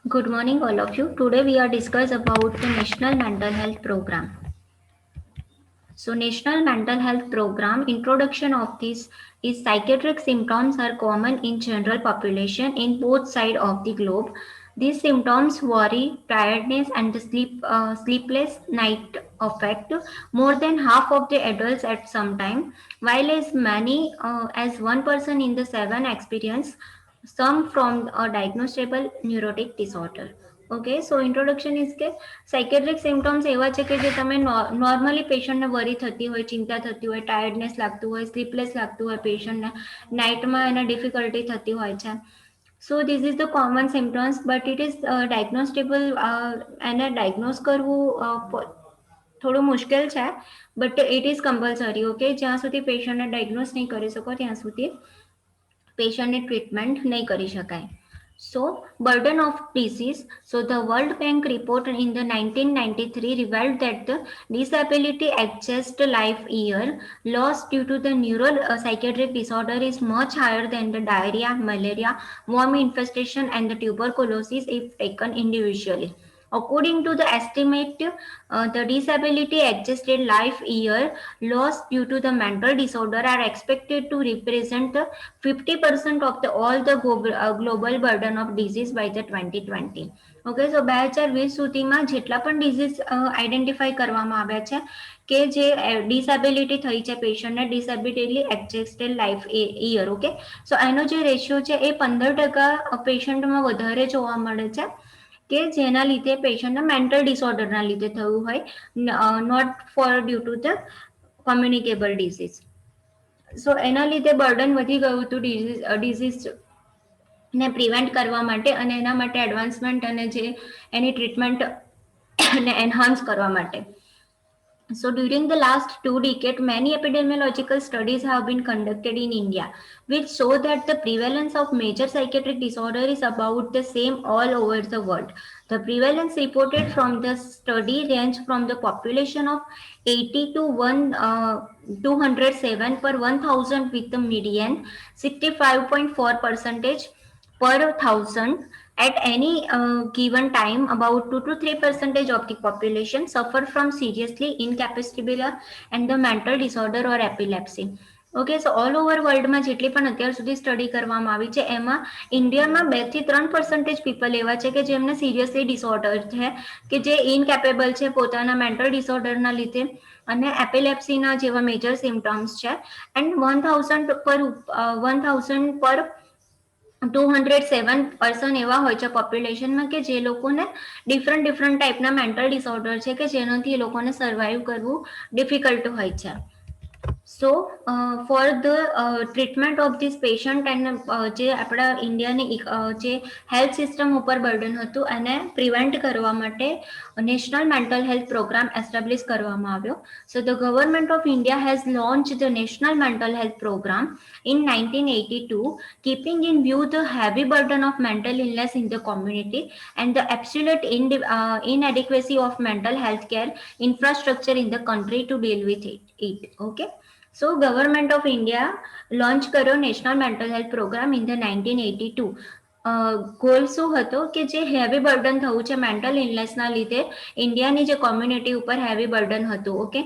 Good morning, all of you. Today we are discuss about the National Mental Health Program. So, National Mental Health Program introduction of this is psychiatric symptoms are common in general population in both side of the globe. These symptoms worry, tiredness, and the sleepless night affect more than half of the adults at some time, while as many as 1% in the seven experience some from a diagnosable neurotic disorder. Okay so introduction is કે psychiatric symptoms એવા છે કે જે તમે normally પેશન્ટને વરી થતી હોય, ચિંતા થતી હોય, ટાયર્ડનેસ લાગતું હોય, સ્લીપલેસ લાગતું હોય, પેશન્ટને નાઇટમાં એને ડિફિકલ્ટી થતી હોય છે. So this is the common symptoms but it is diagnostable. એને ડાયગ્નોઝ કરવું થોડું મુશ્કેલ છે but it is compulsory. Okay, જ્યાં સુધી પેશન્ટને ડાયગ્નોઝ નહીં કરી શકો ત્યાં સુધી પેશન્ટની ટ્રીટમેન્ટ નહીં કરી શકાય. So, burden of disease. So, the World Bank report in the 1993 revealed that the disability adjust life year loss due to the neuropsychiatric disorder is much higher than the diarrhea, malaria, worm infestation, and the tuberculosis if taken individually. According to the estimate, the disability adjusted life year loss due to the mental disorder are expected to represent the 50% of the all the global burden of disease by the 2020. Okay, સો 2020 સુધીમાં જેટલા પણ disease identify કરવામાં આવ્યા છે કે જે disability થઈ છે પેશન્ટને, ડિસેબિલિટી એડજસ્ટેડ લાઈફ ઈયર. ઓકે, સો એનો જે રેશિયો છે એ 15% પેશન્ટમાં વધારે જોવા મળે છે કે જેના લીધે પેશન્ટને મેન્ટલ ડિસઓર્ડરના લીધે થયું હોય, not for due to the communicable disease. So એના લીધે બર્ડન વધી ગયું હતું ડિઝીઝ ને પ્રિવેન્ટ કરવા માટે અને એના માટે એડવાન્સમેન્ટ અને જે એની ટ્રીટમેન્ટ ને એન્હાન્સ કરવા માટે. So, during the last 2 decades, many epidemiological studies have been conducted in India, which show that the prevalence of major psychiatric disorder is about the same all over the world. The prevalence reported from the study range from the population of 80 to 207 per 1000 with the median 65.4 percentage per thousand. At any given time, about 2 to 3% of the population suffer from seriously incapacitable and the mental disorder or epilepsy. Okay, so all over વર્લ્ડમાં જેટલી પણ અત્યાર સુધી study કરવામાં આવી છે એમાં ઇન્ડિયામાં 2 થી 3% પીપલ એવા છે કે જેમને સિરિયસલી ડિસઓર્ડર છે કે જે ઇનકેપેબલ છે પોતાના મેન્ટલ ડિસઓર્ડરના લીધે અને એપિલેપ્સીના જેવા મેજર સિમ્ટમ્સ છે. એન્ડ 1000 પર 207 પર્સન એવા હોય છે પોપ્યુલેશનમાં કે જે લોકોને ડિફરન્ટ ટાઈપના મેન્ટલ ડિસઓર્ડર છે કે જેનાથી એ લોકોને સર્વાઈવ કરવું ડિફિકલ્ટ હોય છે. So for the treatment of this patient and જે આપણા ઇન્ડિયાની જે હેલ્થ સિસ્ટમ ઉપર બર્ડન હતું એને પ્રિવેન્ટ કરવા માટે national mental health programme establish કરવામાં આવ્યો. So the government of India has launch the national mental health programme in 1982, keeping in view the heavy burden of mental illness in the community and the absolute inadequacy of mental health care infrastructure in the country to deal with it. Okay, so government of India launch કર્યો national mental health program in the 1982. Goal શું હતો કે જે heavy burden થયું છે mental ઇલનેસના લીધે ઇન્ડિયાની જે કોમ્યુનિટી ઉપર હેવી બર્ડન હતું. ઓકે,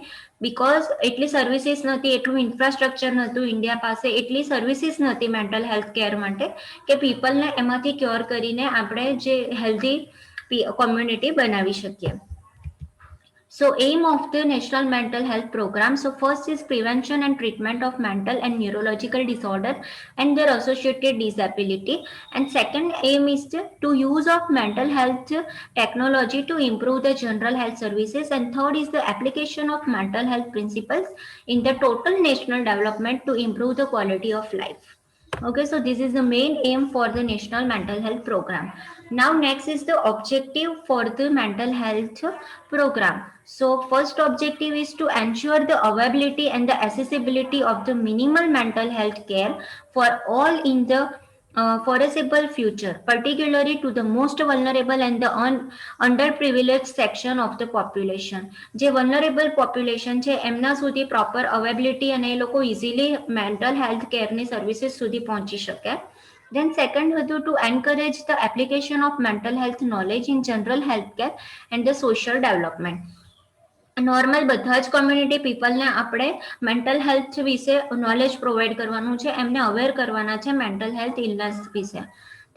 બિકોઝ એટલી સર્વિસીસ નથી, એટલું ઇન્ફ્રાસ્ટ્રક્ચર નહોતું ઇન્ડિયા પાસે, એટલી સર્વિસીસ નહોતી મેન્ટલ હેલ્થ કેર માટે કે પીપલને એમાંથી ક્યોર કરીને આપણે જે હેલ્ધી કોમ્યુનિટી બનાવી શકીએ. So, aim of the National Mental Health Program. So, first is prevention and treatment of mental and neurological disorder and their associated disability. And second aim is to use of mental health technology to improve the general health services. And third is the application of mental health principles in the total national development to improve the quality of life. Okay, so this is the main aim for the National Mental Health Program. Now, next is the objective for the mental health program. So, first objective is to ensure the availability and the accessibility of the minimal mental health care for all in the foreseeable future, particularly to the most vulnerable and the underprivileged section of the population. જે vulnerable population છે એમના સુધી proper availability અને એ લોકો easily mental health care ની services સુધી પહોંચી શકે. Then second હતું to encourage the application of mental health knowledge in general healthcare and the social development. Normal બધા જ કોમ્યુનિટી પીપલને આપણે મેન્ટલ હેલ્થ વિશે નોલેજ પ્રોવાઈડ કરવાનું છે, એમને અવેર કરવાના છે મેન્ટલ હેલ્થ ઇલનેસ વિશે.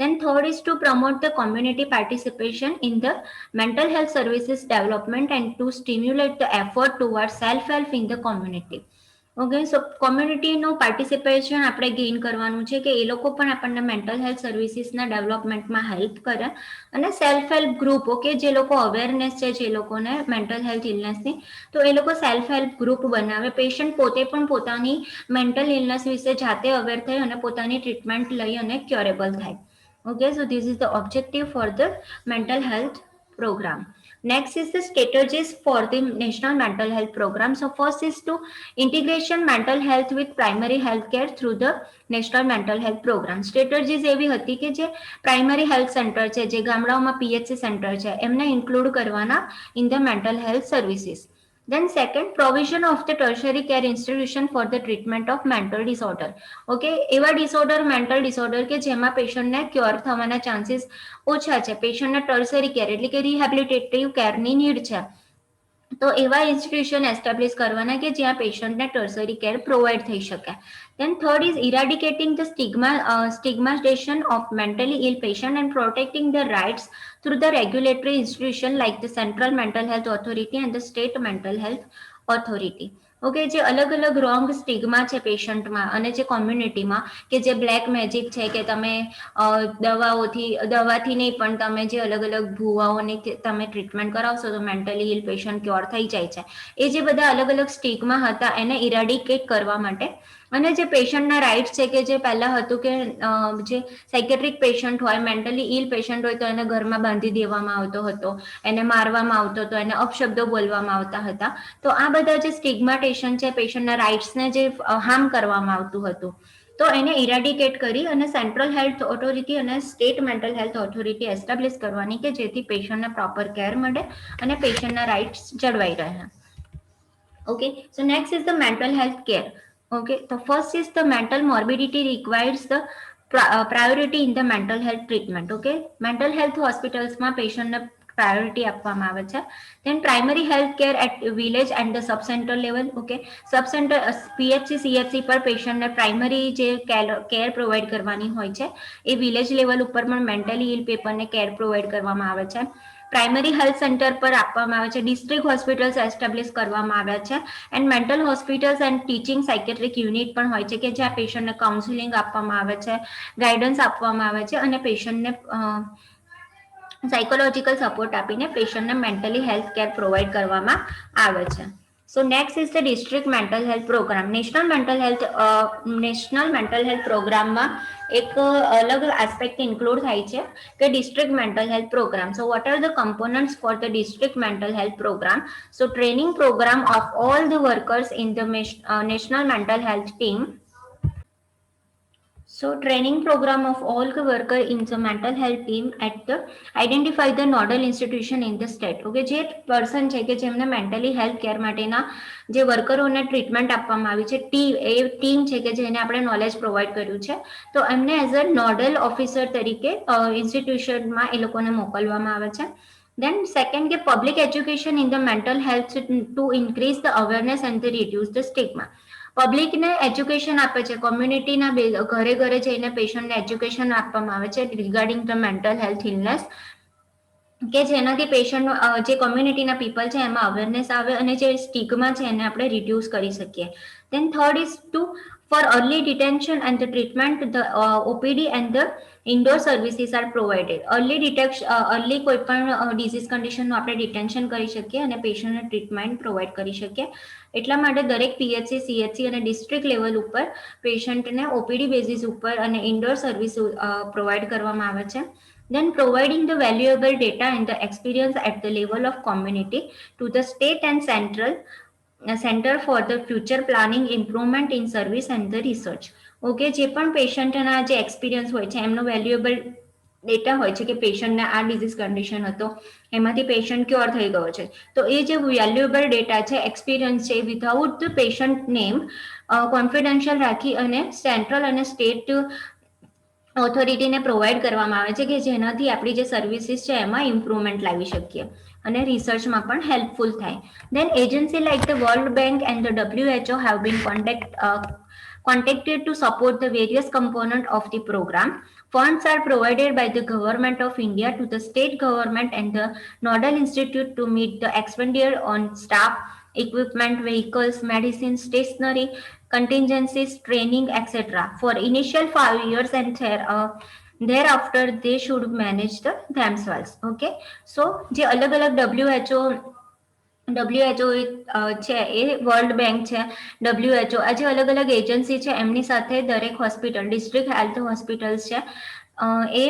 Then third is to promote the community participation in the mental health services development and to stimulate the effort towards self-help in the community. Okay, so કોમ્યુનિટીનું participation આપણે gain કરવાનું છે કે એ લોકો પણ આપણને મેન્ટલ હેલ્થ સર્વિસીસના ડેવલપમેન્ટમાં હેલ્પ કરે અને સેલ્ફ હેલ્પ ગ્રુપ, ઓકે, જે લોકો અવેરનેસ છે જે લોકોને મેન્ટલ હેલ્થ ઇલનેસની, તો એ લોકો સેલ્ફ હેલ્પ ગ્રુપ બનાવે. પેશન્ટ પોતે પણ પોતાની મેન્ટલ ઇલનેસ વિશે જાતે અવેર થઈ અને પોતાની ટ્રીટમેન્ટ લઈ અને ક્યોરેબલ થાય. Okay, so this is the objective for the mental health program. Next is the strategies for the national mental health program. So first is to integration mental health with primary health care through the national mental health program. Strategies એવી હતી કે જે primary health centre છે, જે ગામડાઓમાં PHC centre છે, એમને include કરવાના in the mental health services. Then second, provision of the tertiary care institution for the treatment of mental disorder. Okay, એવા ડિસઓર્ડર મેન્ટલ ડિસઓર્ડર કે જેમાં પેશન્ટને ક્યોર થવાના ચાન્સીસ ઓછા છે, પેશન્ટને ટર્સરી કેર એટલે કે રિહેબિલિટેટિવ કેરની નીડ છે, તો એવા ઇન્સ્ટિટ્યુશન એસ્ટાબ્લિશ કરવાના કે જ્યાં પેશન્ટને ટર્સરી કેર પ્રોવાઈડ થઈ શકે. Then third is eradicating the stigmatization of mentally ill patient and protecting their rights through the regulatory institution like the Central Mental Health Authority and the State Mental Health Authority. Okay, જે અલગ અલગ wrong stigma છે પેશન્ટમાં અને જે કોમ્યુનિટીમાં કે જે black magic છે કે તમે દવાથી નહીં પણ તમે જે અલગ અલગ ભૂવાઓની તમે ટ્રીટમેન્ટ કરાવશો તો મેન્ટલી ઇલ પેશન્ટ ક્યોર થઈ જાય છે, એ જે બધા અલગ અલગ સ્ટિગ્મા હતા એને ઇરાડિકેટ કરવા માટે અને જે પેશન્ટના રાઇટ્સ છે કે જે પહેલાં હતું કે જે સાયકેટ્રિક પેશન્ટ હોય, મેન્ટલી ઇલ પેશન્ટ હોય તો એને ઘરમાં બાંધી દેવામાં આવતો હતો, એને મારવામાં આવતો હતો, એને અપશબ્દો બોલવામાં આવતા હતા. તો આ બધા જે સ્ટિગ્માટેશન છે, પેશન્ટના રાઇટ્સને જે હાર્મ કરવામાં આવતું હતું, તો એને ઇરાડિકેટ કરી અને સેન્ટ્રલ હેલ્થ ઓથોરિટી અને state mental health authority establish કરવાની કે જેથી પેશન્ટને પ્રોપર કેર મળે અને પેશન્ટના રાઇટ્સ જળવાઈ રહે. Okay, so next is the mental health care. Okay, તો first is the mental morbidity requires the priority in the mental health treatment. Okay, mental health હોસ્પિટલ્સમાં પેશન્ટને પ્રાયોરિટી આપવામાં આવે છે. Then primary health care at village and the sub-center level. Okay, sub-center PHC CHC પર પેશન્ટને primary જે care provide કરવાની હોય છે એ વિલેજ લેવલ ઉપર પણ મેન્ટલી ઇલ પીપલને કેર પ્રોવાઈડ કરવામાં આવે છે. પ્રાઇમરી હેલ્થ સેન્ટર પર આપવામાં આવે છે. ડિસ્ટ્રિક્ટ હોસ્પિટલ્સ એસ્ટાબ્લિશ કરવામાં આવ્યા છે and mental hospitals and teaching psychiatric unit પણ હોય છે કે જ્યાં પેશન્ટને કાઉન્સિલિંગ આપવામાં આવે છે, ગાઈડન્સ આપવામાં આવે છે અને પેશન્ટને સાયકોલોજીકલ સપોર્ટ આપીને પેશન્ટને મેન્ટલી હેલ્થ કેર પ્રોવાઈડ કરવામાં આવે છે. So next is the district mental health program. National mental health પ્રોગ્રામમાં એક અલગ એસ્પેક્ટ ઇન્ક્લુડ થાય છે કે district mental health program. So what are the components for the district mental health program? So training program of all the workers in the national mental health team. So training program of all the worker in the mental health team at the identify the nodal institution in the state. Okay, જે person છે કે જેમને mentally health care માટેના જે વર્કરોને treatment આપવામાં આવી છે, એ team છે કે જેને આપણે નોલેજ પ્રોવાઈડ કર્યું છે, તો એમને એઝ અ નોડલ ઓફિસર તરીકે ઇન્સ્ટિટ્યુશનમાં એ લોકોને મોકલવામાં આવે છે. Then second, કે public education in the mental health to increase the awareness and to reduce the stigma. પબ્લિકને એજ્યુકેશન આપે છે, કોમ્યુનિટીના ઘરે ઘરે જઈને પેશન્ટને એજ્યુકેશન આપવામાં આવે છે regarding the mental health illness, કે જેનાથી પેશન્ટ જે કોમ્યુનિટીના પીપલ છે એમાં અવેરનેસ આવે અને જે સ્ટિગ્મા છે એને આપણે રિડ્યુસ કરી શકીએ. Then third is to for early detection and the treatment, the OPD and the indoor services are provided. Early કોઈ પણ ડિઝીઝ કન્ડિશનનું આપણે ડિટેન્શન કરી શકીએ અને પેશન્ટને ટ્રીટમેન્ટ પ્રોવાઈડ કરી શકીએ. એટલા માટે દરેક PHC CHC અને ડિસ્ટ્રિક્ટ લેવલ ઉપર પેશન્ટને OPD બેઝિસ ઉપર અને ઇન્ડોર સર્વિસ પ્રોવાઈડ કરવામાં આવે છે. Then providing the valuable data and the experience at the level of community to the state and center for the future planning, improvement in service and the research. Okay, જે પણ પેશન્ટના જે experience હોય છે એમનો valuable data હોય છે કે પેશન્ટને આ ડિઝીઝ કન્ડિશન હતો, એમાંથી પેશન્ટ ક્યોર થઈ ગયો છે, તો એ જે વેલ્યુએબલ ડેટા છે, એક્સપિરિયન્સ છે, without the patient name confidential રાખી અને સેન્ટ્રલ અને સ્ટેટ ઓથોરિટીને પ્રોવાઈડ કરવામાં આવે છે કે જેનાથી આપણી જે સર્વિસીસ છે એમાં ઇમ્પ્રુવમેન્ટ લાવી શકીએ અને રિસર્ચમાં પણ હેલ્પફુલ થાય. Then agency like the World Bank and the WHO have been contacted to support the various component of the program. Funds are provided by the Government of India to the state government and the nodal institute to meet the expenditure on staff, equipment, vehicles, medicines, stationery, contingencies, training, etc. for initial 5 years, and thereafter they should manage themselves. Okay, so જે અલગ અલગ WHO છે, એ world bank છે, WHO, આ જે અલગ અલગ agency છે એમની સાથે દરેક હોસ્પિટલ, ડિસ્ટ્રિક્ટ હેલ્થ હોસ્પિટલ્સ છે એ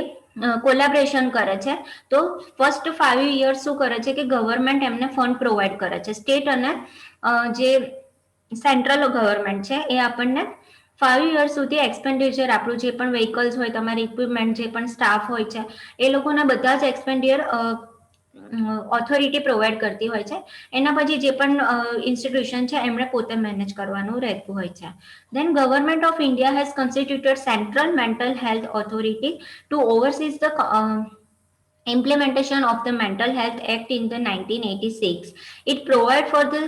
કોલેબરેશન કરે છે. તો ફર્સ્ટ 5 years શું કરે છે કે ગવર્મેન્ટ એમને ફંડ પ્રોવાઈડ કરે છે. સ્ટેટ અને જે સેન્ટ્રલ ગવર્મેન્ટ છે એ આપણને 5 years સુધી એક્સપેન્ડિચર, આપણું જે પણ વ્હીકલ્સ હોય, તમારી ઇક્વિપમેન્ટ, જે પણ સ્ટાફ હોય છે, એ લોકોના બધા જ એક્સપેન્ડિચર ઓથોરિટી પ્રોવાઈડ કરતી હોય છે. એના પછી જે પણ ઇન્સ્ટિટ્યુશન છે એમણે પોતે મેનેજ કરવાનું રહેતું હોય છે. Then Government of India has constituted Central Mental Health Authority to oversee the implementation of the Mental Health Act in the 1986. It provided for the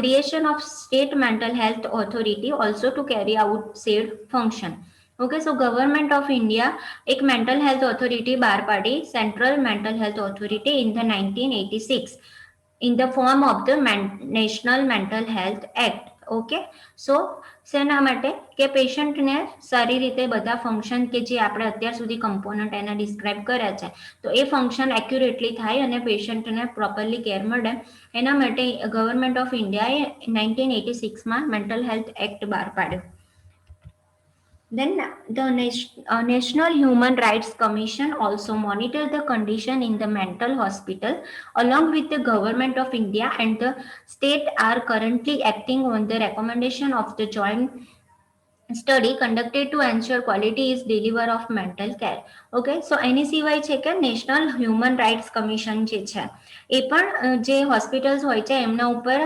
creation of State Mental Health Authority also to carry out said function. Okay, so government of India એક mental health authority બહાર પાડી, central mental health authority, in the 1986 in the form of the National Mental Health Act. Okay, so શેના માટે કે પેશન્ટને સારી રીતે બધા ફંક્શન કે જે આપણે અત્યાર સુધી કમ્પોનન્ટ એના ડિસ્ક્રાઇબ કર્યા છે, તો એ ફંક્શન એક્યુરેટલી થાય અને પેશન્ટને પ્રોપરલી કેર મળે, એના માટે ગવર્મેન્ટ ઓફ ઇન્ડિયાએ 1986માં મેન્ટલ હેલ્થ એક્ટ બહાર પાડ્યો. Then the National Human Rights Commission also monitor the condition in the mental hospital along with the Government of India, and the state are currently acting on the recommendation of the joint study conducted to ensure quality is deliver of mental care. Okay, so એની સિવાય છે કે national human rights commission જે છે એ પણ જે hospitals હોય છે એમના ઉપર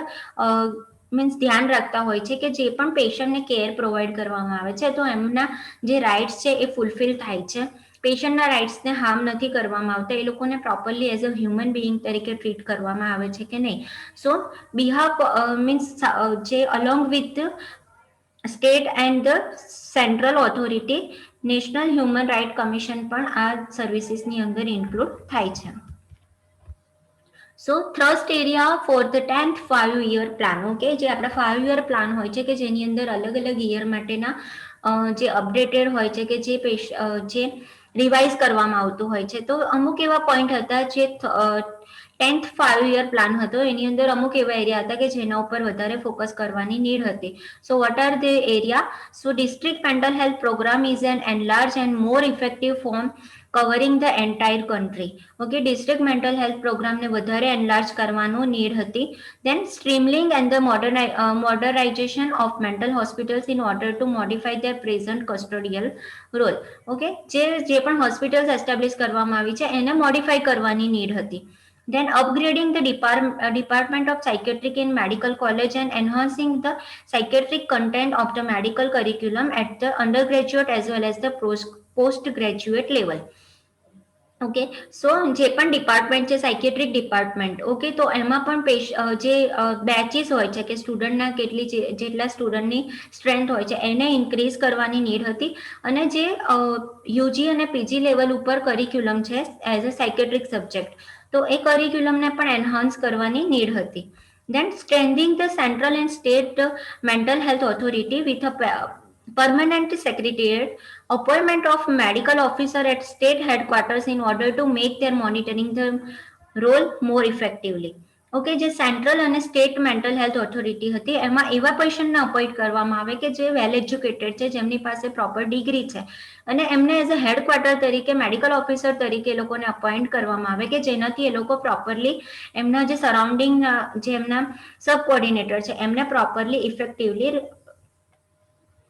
મીન્સ ધ્યાન રાખતા હોય છે કે જે પણ પેશન્ટને કેર પ્રોવાઈડ કરવામાં આવે છે તો એમના જે રાઇટ્સ છે એ ફૂલફિલ થાય છે, પેશન્ટના રાઇટ્સને હાર્મ નથી કરવામાં આવતા, એ લોકોને properly as a human being તરીકે ટ્રીટ કરવામાં આવે છે કે નહીં. સો બિહાફ મીન્સ જે along with state and the central authority, national human right commission પણ આ સર્વિસીસની અંદર ઇન્ક્લુડ થાય છે. So thrust area for the 10th 5-year plan. Okay, જે આપણા 5-year પ્લાન હોય છે કે જેની અંદર અલગ અલગ યર માટેના જે અપડેટેડ હોય છે કે જે રિવાઇઝ કરવામાં આવતું હોય છે, તો અમુક એવા પોઈન્ટ હતા જે 10th 5-year પ્લાન હતો એની અંદર અમુક એવા એરિયા હતા કે જેના ઉપર વધારે ફોકસ કરવાની નીડ હતી. So what are the area? So district mental health programme is an enlarge and more effective form covering the entire country. Okay, district mental health પ્રોગ્રામને વધારે એનલાર્જ કરવાનું નીડ હતી. Then streamlining and the modernization of mental hospitals in order to modify their present custodial role. Okay, જે પણ hospitals establish કરવામાં આવી છે એને મોડિફાઈ કરવાની નીડ હતી. Then upgrading the Department of Psychiatric in Medical College and enhancing the psychiatric content of the medical curriculum at the undergraduate as well as the postgraduate level. Okay, so જે પણ department છે psychiatric department, okay, તો એમાં પણ જે batches હોય છે કે સ્ટુડન્ટના જેટલા સ્ટુડન્ટની સ્ટ્રેન્થ હોય છે એને ઇન્ક્રીઝ કરવાની નીડ હતી, અને જે યુજી અને પીજી લેવલ ઉપર કરિક્યુલમ છે એઝ અ સાયકેટ્રિક સબ્જેક્ટ, તો એ કરિક્યુલમને પણ એન્હાન્સ કરવાની નીડ હતી. Then strengthening the central and state mental health authority with a permanent secretariat, appointment of medical officer at state headquarters in order to make their monitoring the role more effectively. Okay, જે central અને state mental health authority હતી એમાં એવા પેશન્ટને appoint કરવામાં આવે કે જે વેલ એજ્યુકેટેડ છે, જેમની પાસે પ્રોપર ડિગ્રી છે, અને એમને એઝ અ હેડક્વાર્ટર તરીકે મેડિકલ ઓફિસર તરીકે એ લોકોને અપોઇન્ટ કરવામાં આવે કે જેનાથી એ લોકો પ્રોપરલી એમના જે સરાઉન્ડિંગ જે એમના સબ કોર્ડિનેટર છે એમને પ્રોપરલી ઇફેક્ટિવલી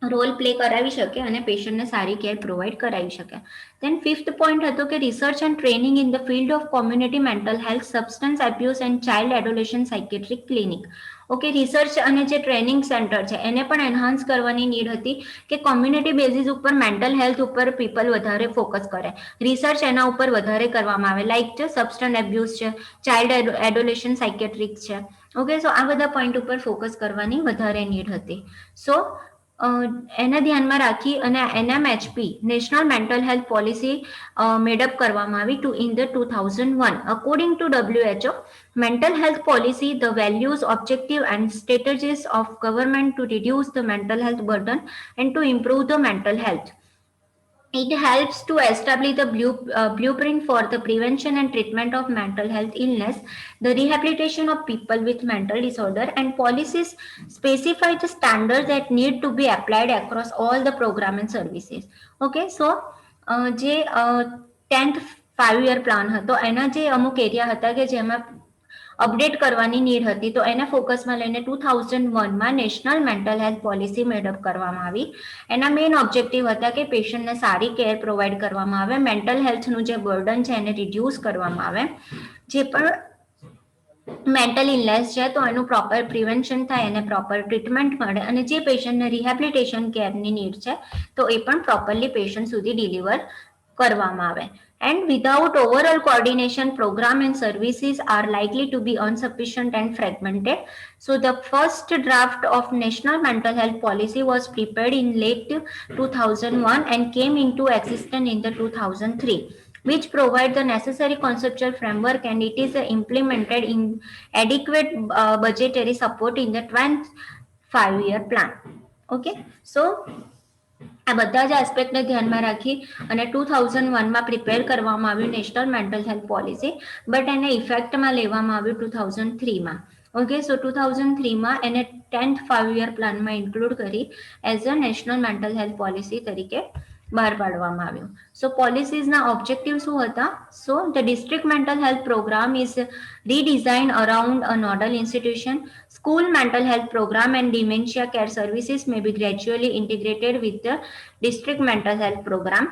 રોલ પ્લે કરાવી શકે અને પેશન્ટને સારી કેર પ્રોવાઈડ કરાવી શકે. દેન ફિફ્થ પોઈન્ટ હતો કે research and training in the field of community mental health, substance abuse and child એડોલેશન psychiatric clinic. Okay, research અને જે ટ્રેનિંગ સેન્ટર છે એને પણ એન્હાન્સ કરવાની નીડ હતી કે કોમ્યુનિટી બેઝિસ ઉપર મેન્ટલ હેલ્થ ઉપર પીપલ વધારે ફોકસ કરે, રિસર્ચ એના ઉપર વધારે કરવામાં આવે, લાઇક છે સબસ્ટન્સ એબ્યુઝ છે, ચાઇલ્ડ એડોલેશન સાયકેટ્રિક છે. ઓકે, સો આ બધા પોઈન્ટ ઉપર ફોકસ કરવાની વધારે નીડ હતી. સો એને ધ્યાનમાં રાખી અને NMHP national mental health policy made up કરવામાં આવી in the 2001. According to WHO mental health policy, the values, objective and strategies of government to reduce the mental health burden and to improve the mental health. It helps to establish the blueprint for the prevention and treatment of mental health illness, the rehabilitation of people with mental disorder, and policies specify the standards that need to be applied across all the program and services. Okay, so જે 10th 5-year plan હતો એના જે અમુક area હતા કે જેમાં update કરવાની need હતી તો એને ફોકસમાં લઈને 2001માં national mental health policy made up કરવામાં આવી. એના મેઇન ઓબ્જેક્ટિવ હતા કે પેશન્ટને સારી કેર પ્રોવાઈડ કરવામાં આવે, મેન્ટલ હેલ્થનું જે બર્ડન છે એને રિડ્યુસ કરવામાં આવે, જે પણ મેન્ટલ ઇલનેસ છે તો એનું પ્રોપર પ્રિવેન્શન થાય, એને પ્રોપર ટ્રીટમેન્ટ મળે અને જે પેશન્ટને રિહેબિલિટેશન કેરની નીડ છે તો એ પણ પ્રોપરલી પેશન્ટ સુધી ડિલિવર કરવામાં આવે. And without overall coordination, program and services are likely to be insufficient and fragmented. So the first draft of National Mental Health Policy was prepared in late 2001 and came into existence in the 2003, which provide the necessary conceptual framework, and it is implemented in adequate budgetary support in the 12th 5-year plan. Okay, so આ બધા જ એસ્પેક્ટને ધ્યાનમાં રાખી અને 2001માં prepare કરવામાં આવ્યું national mental health policy, but એને ઇફેક્ટમાં લેવામાં આવ્યું 2003માં. ઓકે, સો 2003માં એને 10th 5-year પ્લાનમાં ઇન્ક્લુડ કરી as a national mental health policy તરીકે બહાર પાડવામાં આવ્યું. સો પોલિસીઝના ઓબ્જેક્ટિવ શું હતા? So the district mental health programme is redesigned around a nodal institution. School mental health program and dementia care services may be gradually integrated with the district mental health program.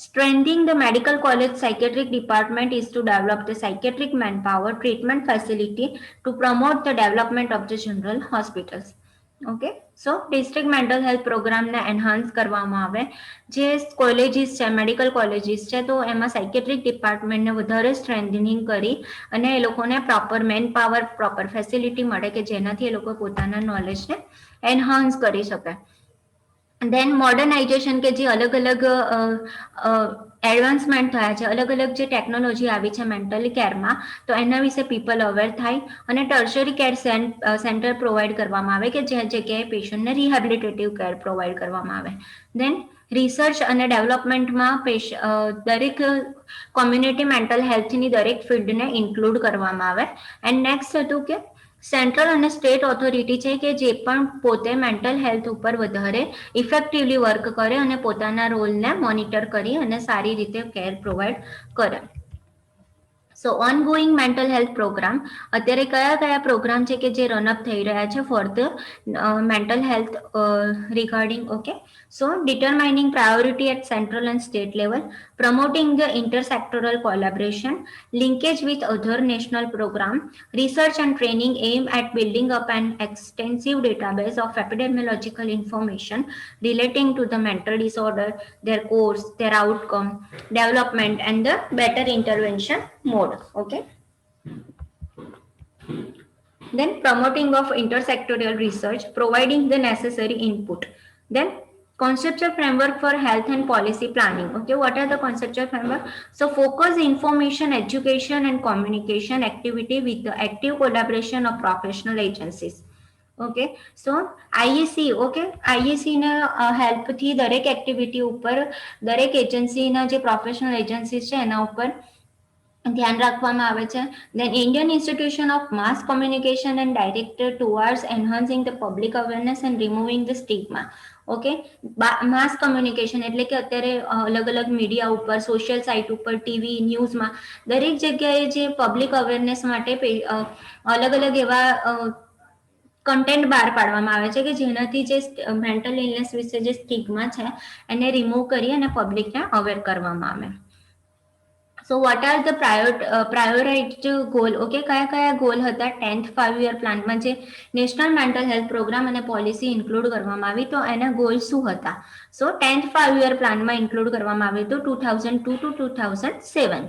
Strengthening the medical college psychiatric department is to develop the psychiatric manpower treatment facility to promote the development of the general hospitals. Okay, so district mental health પ્રોગ્રામને enhance કરવામાં આવે. જે colleges છે, medical colleges છે, તો એમાં psychiatric ડિપાર્ટમેન્ટને વધારે strengthening કરી અને એ લોકોને proper man power, proper facility મળે કે જેનાથી એ લોકો પોતાના નોલેજને એન્હાન્સ કરી શકે. દેન મોડર્નાઇઝેશન કે જે અલગ અલગ એડવાન્સમેન્ટ થયા છે, અલગ અલગ જે ટેકનોલોજી આવી છે મેન્ટલ કેરમાં તો એના વિશે પીપલ અવેર થાય અને ટર્શરી કેર સેન્ટર પ્રોવાઈડ કરવામાં આવે કે જે જગ્યાએ પેશન્ટને રિહેબિલિટેટિવ કેર પ્રોવાઈડ કરવામાં આવે. દેન રિસર્ચ અને ડેવલપમેન્ટમાં દરેક કોમ્યુનિટી મેન્ટલ હેલ્થની દરેક ફિલ્ડને ઇન્ક્લુડ કરવામાં આવે. એન્ડ નેક્સ્ટ હતું કે સેન્ટ્રલ અને સ્ટેટ ઓથોરિટી છે કે જે પણ પોતે મેન્ટલ હેલ્થ ઉપર વધારે ઇફેક્ટિવલી વર્ક કરે અને પોતાના રોલને મોનિટર કરી અને સારી રીતે કેર પ્રોવાઈડ કરે. સો ઓનગોઈંગ મેન્ટલ હેલ્થ પ્રોગ્રામ, અત્યારે કયા કયા પ્રોગ્રામ છે કે જે રનઅપ થઈ રહ્યા છે for the mental health regarding? Okay, so determining priority at central and state level, promoting the intersectoral collaboration, linkage with other national program, research and training aim at building up an extensive database of epidemiological information relating to the mental disorder, their course, their outcome, development and the better intervention mode. Okay, then promoting of intersectoral research, providing the necessary input. Then conceptual framework for health and policy planning. Okay, what are the conceptual framework? So focus information, education and communication activity with the active collaboration of professional agencies. Okay, so IEC, okay, આઈઈસીના હેલ્પથી દરેક activity ઉપર દરેક એજન્સીના જે professional agencies છે એના ઉપર ધ્યાન રાખવામાં આવે છે. Then Indian institution of mass communication and directed towards enhancing the public awareness and removing the stigma. Okay, mass communication એટલે કે અત્યારે અલગ અલગ મીડિયા ઉપર, સોશિયલ સાઇટ ઉપર, ટીવી ન્યૂઝમાં દરેક જગ્યાએ જે પબ્લિક અવેરનેસ માટે અલગ અલગ એવા કન્ટેન્ટ બહાર પાડવામાં આવે છે કે જેનાથી જે મેન્ટલ ઇલનેસ વિશે જે સ્ટિગ્મા છે એને રિમૂવ કરી અને પબ્લિકને અવેર કરવામાં આવે. So what are the prioritised goal? Okay, કયા કયા ગોલ હતા 10th 5 year પ્લાનમાં જે નેશનલ મેન્ટલ હેલ્થ પ્રોગ્રામ અને પોલિસી ઇન્ક્લુડ કરવામાં આવી, તો એના ગોલ શું હતા? સો 10th 5 year પ્લાનમાં ઇન્ક્લુડ કરવામાં આવ્યું હતું 2002 to 2007.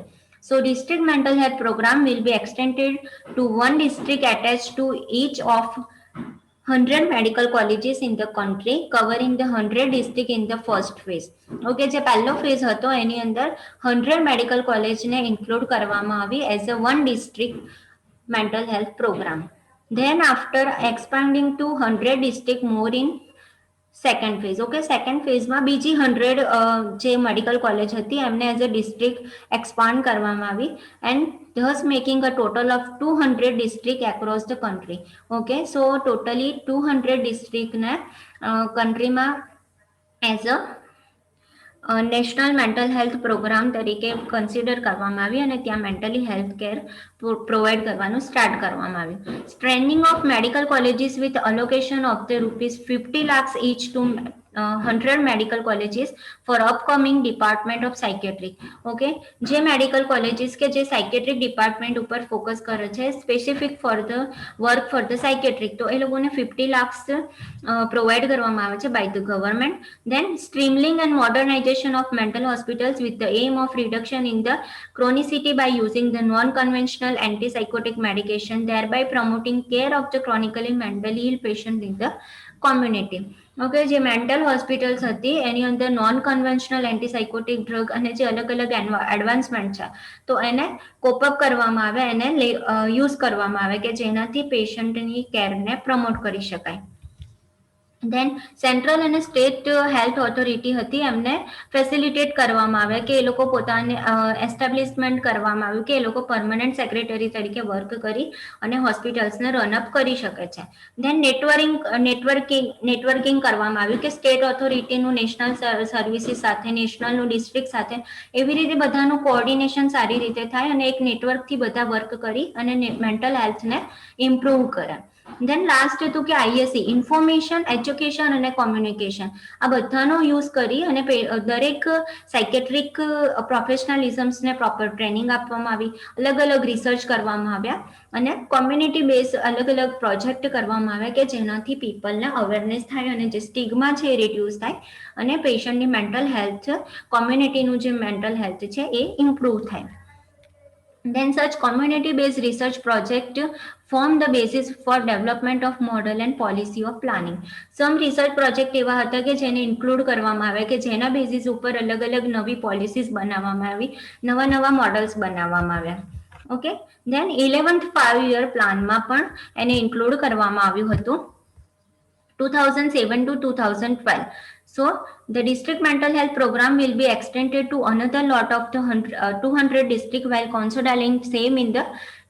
So district mental health program will be extended to one district attached to each of 100 medical colleges in the country, covering the 100 district in the first phase. Okay, જે પહેલો phase હતો એની અંદર 100 medical કોલેજને include કરવામાં આવી as a one district mental health program. Then after expanding to 100 district more in second phase. Okay, second ફેઝમાં બીજી 100 જે મેડિકલ કોલેજ હતી એમને એઝ અ ડિસ્ટ્રિક્ટ એક્સપાન્ડ કરવામાં આવી and thus making a total of 200 district across the country. Okay, so totally 200 ડિસ્ટ્રિક્ટને કન્ટ્રીમાં as a national mental health programme તરીકે કન્સિડર કરવામાં આવી અને ત્યાં મેન્ટલી હેલ્થ કેર પ્રોવાઈડ કરવાનું સ્ટાર્ટ કરવામાં આવ્યું. Strengthening of medical colleges with allocation of the ₹50 lakhs each to 100 medical colleges for upcoming department of psychiatric. Okay, જે medical colleges કે જે સાયકેટ્રિક ડિપાર્ટમેન્ટ ઉપર ફોકસ કરે છે specific for the work for the psychiatric, તો એ લોકોને 50 lakhs provide કરવામાં આવે છે by the government. Then streamlining and modernization of mental hospitals with the aim of reduction in the chronicity by using the non-conventional antipsychotic medication, thereby promoting care of the chronically mentally ill patient in the community. Okay, જે mental hospitals હતી એની અંદર non conventional એન્ટીસાઇકોટિક drug અને જે અલગ અલગ advancement છે તો એને કોપઅપ કરવામાં આવે, એને યુઝ કરવામાં આવે કે જેનાથી પેશન્ટની કેરને પ્રમોટ કરી શકાય. ધેન સેન્ટ્રલ અને સ્ટેટ હેલ્થ ઓથોરિટી હતી એમને ફેસિલિટેટ કરવામાં આવે કે એ લોકો પોતાને એસ્ટાબ્લિશમેન્ટ કરવામાં આવ્યું કે એ લોકો પરમનન્ટ સેક્રેટરી તરીકે વર્ક કરી અને હોસ્પિટલ્સને રનઅપ કરી શકે છે. ધેન નેટવર્કિંગ કરવામાં આવ્યું કે સ્ટેટ ઓથોરિટીનું નેશનલ સર્વિસીસ સાથે, નેશનલનું ડિસ્ટ્રિક્ટ સાથે એવી રીતે બધાનું કોઓર્ડિનેશન સારી રીતે થાય અને એક નેટવર્કથી બધા વર્ક કરી અને મેન્ટલ હેલ્થને ઇમ્પ્રૂવ કરે. ધેન લાસ્ટ હતું કે ISC ઇન્ફોર્મેશન, એજ્યુકેશન અને કોમ્યુનિકેશન આ બધાનો યુઝ કરી અને દરેક સાયકેટ્રિક પ્રોફેશનલિઝમ્સને પ્રોપર ટ્રેનિંગ આપવામાં આવી, અલગ અલગ રિસર્ચ કરવામાં આવ્યા અને કોમ્યુનિટી બેઝ અલગ અલગ પ્રોજેક્ટ કરવામાં આવ્યા કે જેનાથી પીપલને અવેરનેસ થાય અને જે સ્ટિગ્મા છે એ રિડ્યુસ થાય અને પેશન્ટની મેન્ટલ હેલ્થ, કોમ્યુનિટીનું જે મેન્ટલ હેલ્થ છે એ ઇમ્પ્રૂવ થાય. Then such community-based research project form the basis for development of model and policy of planning. Some research project એવા હતા કે જેને ઇન્ક્લુડ કરવામાં આવે કે જેના બેસિસ ઉપર અલગ અલગ નવી પોલિસીસ બનાવવામાં આવી, નવા નવા મોડલ્સ બનાવવામાં આવ્યા. ઓકે, ધેન 11th 5 year પ્લાનમાં પણ એને ઇન્ક્લુડ કરવામાં આવ્યું હતું 2007 to 2012. So the district mental health program will be extended to another lot of the 200 district while consolidating same in the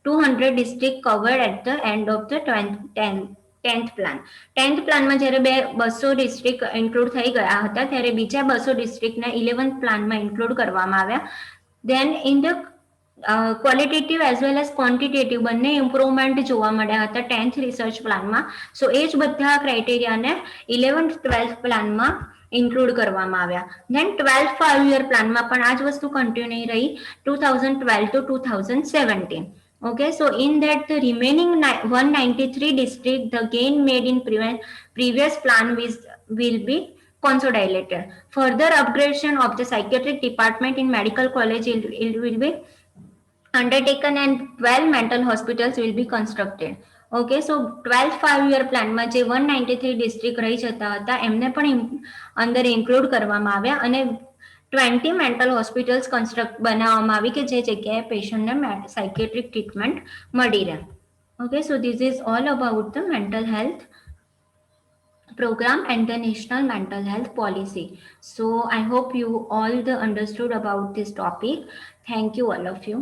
200 district covered at the end of the 10th plan. 10th પ્લાનમાં જ્યારે 200 district include થઈ ગયા હતા ત્યારે બીજા 200 ડિસ્ટ્રિક્ટને 11th પ્લાનમાં include કરવામાં આવ્યા. Then in the qualitative as well as quantitative બંને ઇમ્પ્રુવમેન્ટ જોવા મળ્યા હતા 10th રિસર્ચ પ્લાનમાં. સો એ જ બધા ક્રાઇટેરિયાને 11th 12th પ્લાનમાં ઇન્ક્લુડ કરવામાં આવ્યા. ધેન 12th 5 year પ્લાનમાં પણ આ જ વસ્તુ કન્ટિન્યુ રહી 2012 to 2017. Okay, so in that the remaining 193 district, the gain made in previous plan will be consolidated. Further upgradation of the psychiatric department in medical college will be undertaken and 12 mental hospitals will be constructed. Okay, so 12th 5 year પ્લાનમાં જે 193 district રહી જતા હતા એમને પણ અંદર include કરવામાં આવ્યા અને 20 મેન્ટલ હોસ્પિટલ્સ બનાવવામાં આવી કે જે જગ્યાએ પેશન્ટને સાયકેટ્રિક ટ્રીટમેન્ટ મળી રહે. Okay, so this is all about the mental health program and the national mental health policy. So I hope you all understood about this topic. Thank you all of you.